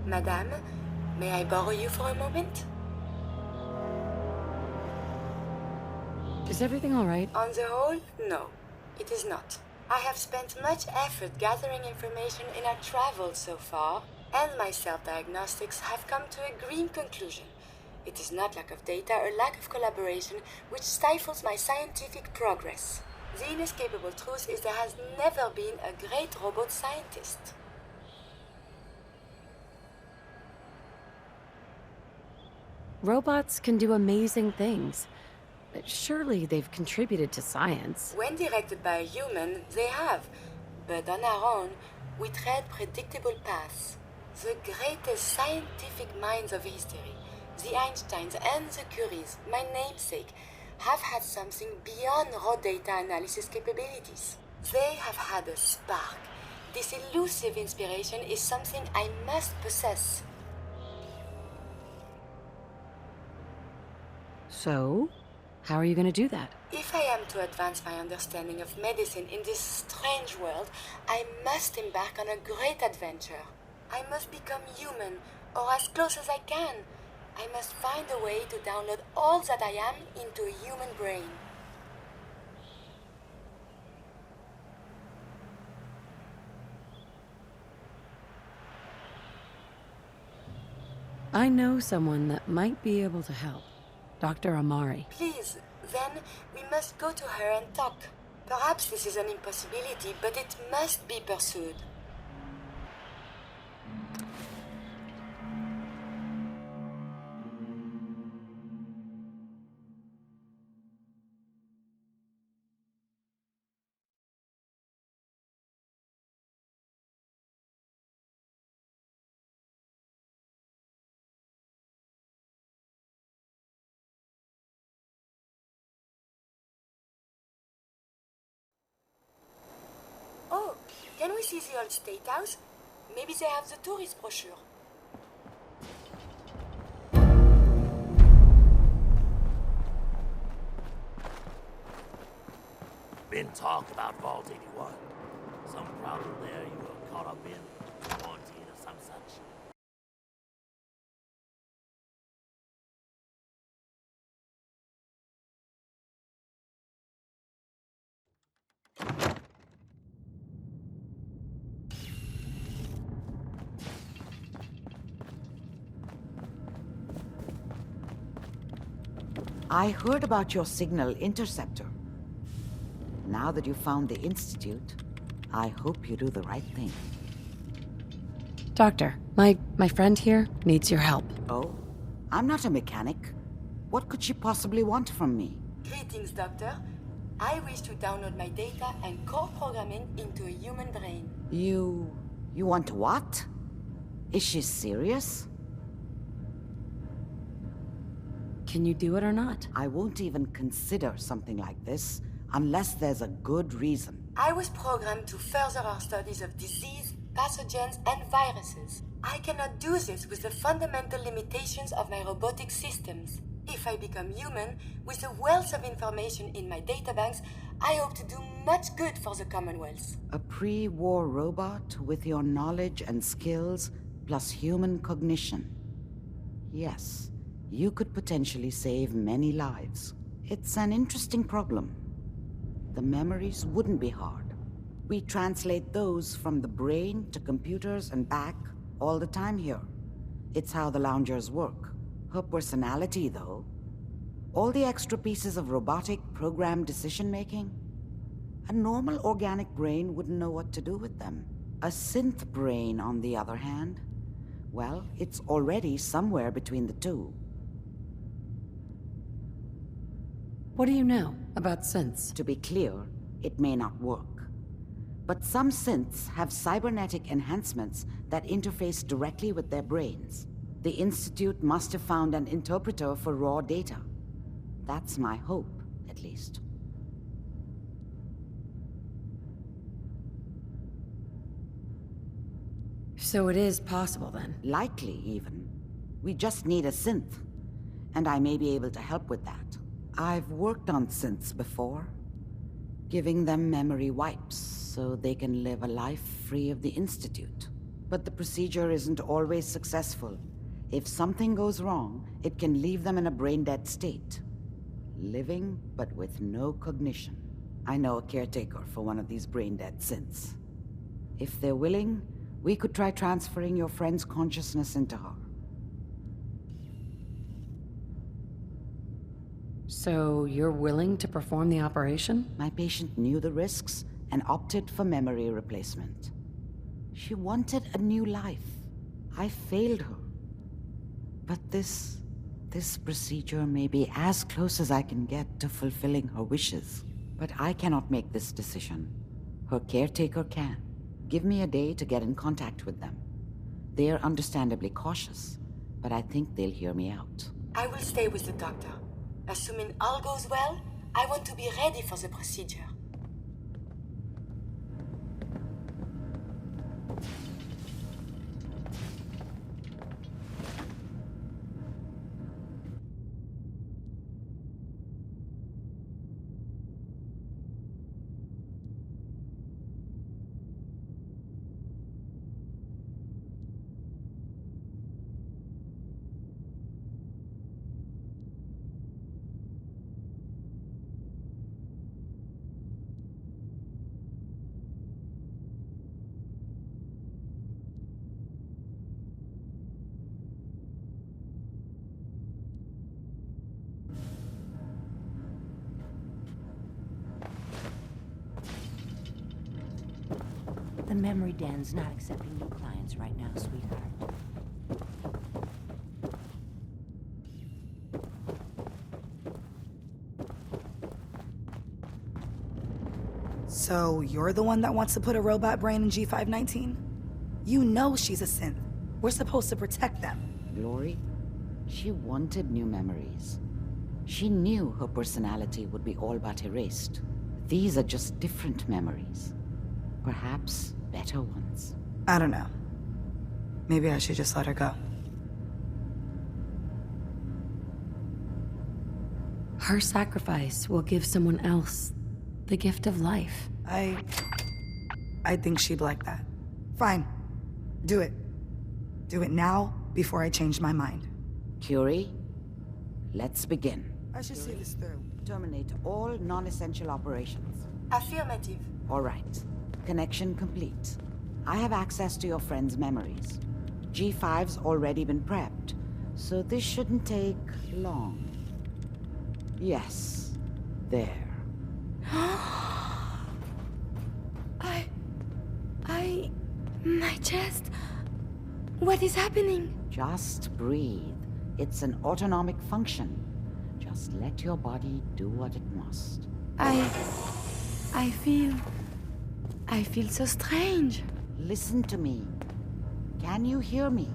Madame, may I borrow you for a moment? Is everything all right? On the whole, no, it is not. I have spent much effort gathering information in our travels so far, and my self-diagnostics have come to a green conclusion. It is not lack of data or lack of collaboration which stifles my scientific progress. The inescapable truth is there has never been a great robot scientist. Robots can do amazing things. Surely they've contributed to science. When directed by a human, they have. But on our own, we tread predictable paths. The greatest scientific minds of history, the Einsteins and the Curies, my namesake, have had something beyond raw data analysis capabilities. They have had a spark. This elusive inspiration is something I must possess. So, how are you going to do that? If I am to advance my understanding of medicine in this strange world, I must embark on a great adventure. I must become human, or as close as I can. I must find a way to download all that I am into a human brain. I know someone that might be able to help. Dr. Amari. Please, then we must go to her and talk. Perhaps this is an impossibility, but it must be pursued. Oh, can we see the old State House? Maybe they have the tourist brochure. Been talk about Vault 81. Some problem there you were caught up in? Quarantine or some such? I heard about your signal interceptor. Now that you found the Institute, I hope you do the right thing. Doctor, my friend here needs your help. Oh? I'm not a mechanic. What could she possibly want from me? Greetings, Doctor. I wish to download my data and core programming into a human brain. You want what? Is she serious? Can you do it or not? I won't even consider something like this unless there's a good reason. I was programmed to further our studies of disease, pathogens, and viruses. I cannot do this with the fundamental limitations of my robotic systems. If I become human, with the wealth of information in my databanks, I hope to do much good for the Commonwealth. A pre-war robot with your knowledge and skills plus human cognition. Yes, you could potentially save many lives. It's an interesting problem. The memories wouldn't be hard. We translate those from the brain to computers and back all the time here. It's how the loungers work. Her personality, though, all the extra pieces of robotic programmed decision-making, a normal organic brain wouldn't know what to do with them. A synth brain, on the other hand, well, it's already somewhere between the two. What do you know about synths? To be clear, it may not work. But some synths have cybernetic enhancements that interface directly with their brains. The Institute must have found an interpreter for raw data. That's my hope, at least. So it is possible, then? Likely, even. We just need a synth. And I may be able to help with that. I've worked on synths before. Giving them memory wipes so they can live a life free of the Institute. But the procedure isn't always successful. If something goes wrong, it can leave them in a brain-dead state. Living, but with no cognition. I know a caretaker for one of these brain-dead synths. If they're willing, we could try transferring your friend's consciousness into her. So you're willing to perform the operation? My patient knew the risks and opted for memory replacement. She wanted a new life. I failed her. But this procedure may be as close as I can get to fulfilling her wishes. But I cannot make this decision. Her caretaker can. Give me a day to get in contact with them. They are understandably cautious, but I think they'll hear me out. I will stay with the doctor. Assuming all goes well, I want to be ready for the procedure. The memory den's not accepting new clients right now, sweetheart. So you're the one that wants to put a robot brain in G519? You know she's a synth. We're supposed to protect them. Glory, she wanted new memories. She knew her personality would be all but erased. These are just different memories. Perhaps better ones. I don't know. Maybe I should just let her go. Her sacrifice will give someone else the gift of life. I think she'd like that. Fine. Do it. Do it now, before I change my mind. Curie, let's begin. I should see this through. Terminate all non-essential operations. Affirmative. All right. Connection complete. I have access to your friend's memories. G5's already been prepped, so this shouldn't take long. Yes. There. My chest. What is happening? Just breathe. It's an autonomic function. Just let your body do what it must. I feel so strange. Listen to me. Can you hear me?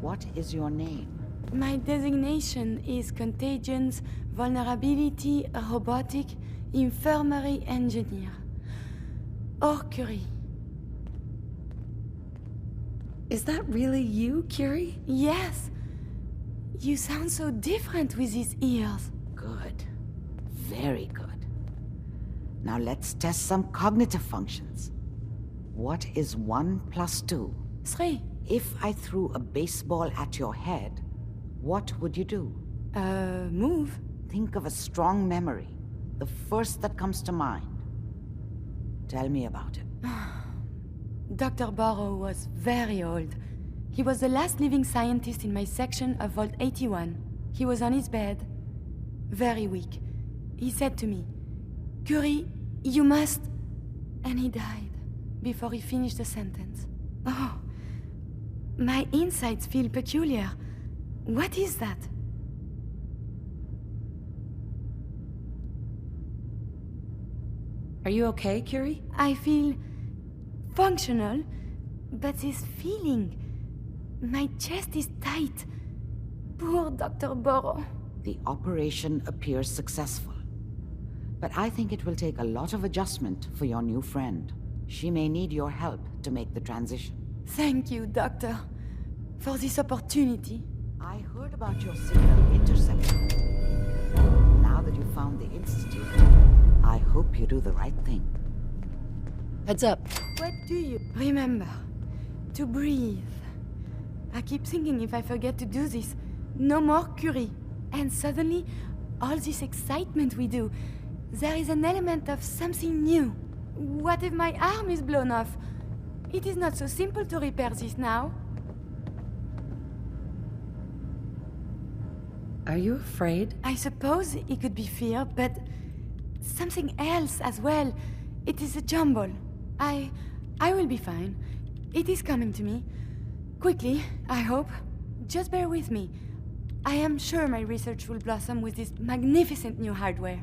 What is your name? My designation is Contagions, Vulnerability, Robotic, Infirmary Engineer. Or Curie. Is that really you, Curie? Yes. You sound so different with these ears. Good. Very good. Now let's test some cognitive functions. What is 1 plus 2? 3. If I threw a baseball at your head, what would you do? Move. Think of a strong memory. The first that comes to mind. Tell me about it. Dr. Burrow was very old. He was the last living scientist in my section of Vault 81. He was on his bed, very weak. He said to me, "Curie, you must..." And he died before he finished the sentence. Oh, my insides feel peculiar. What is that? Are you okay, Curie? I feel functional, but this feeling, my chest is tight. Poor Dr. Burrow. The operation appears successful. But I think it will take a lot of adjustment for your new friend. She may need your help to make the transition. Thank you, Doctor, for this opportunity. I heard about your signal interceptor. Now that you found the Institute, I hope you do the right thing. Heads up. What do you remember? To breathe. I keep thinking if I forget to do this, no more Curie. And suddenly, all this excitement we do, there is an element of something new. What if my arm is blown off? It is not so simple to repair this now. Are you afraid? I suppose it could be fear, but something else as well. It is a jumble. I will be fine. It is coming to me. Quickly, I hope. Just bear with me. I am sure my research will blossom with this magnificent new hardware.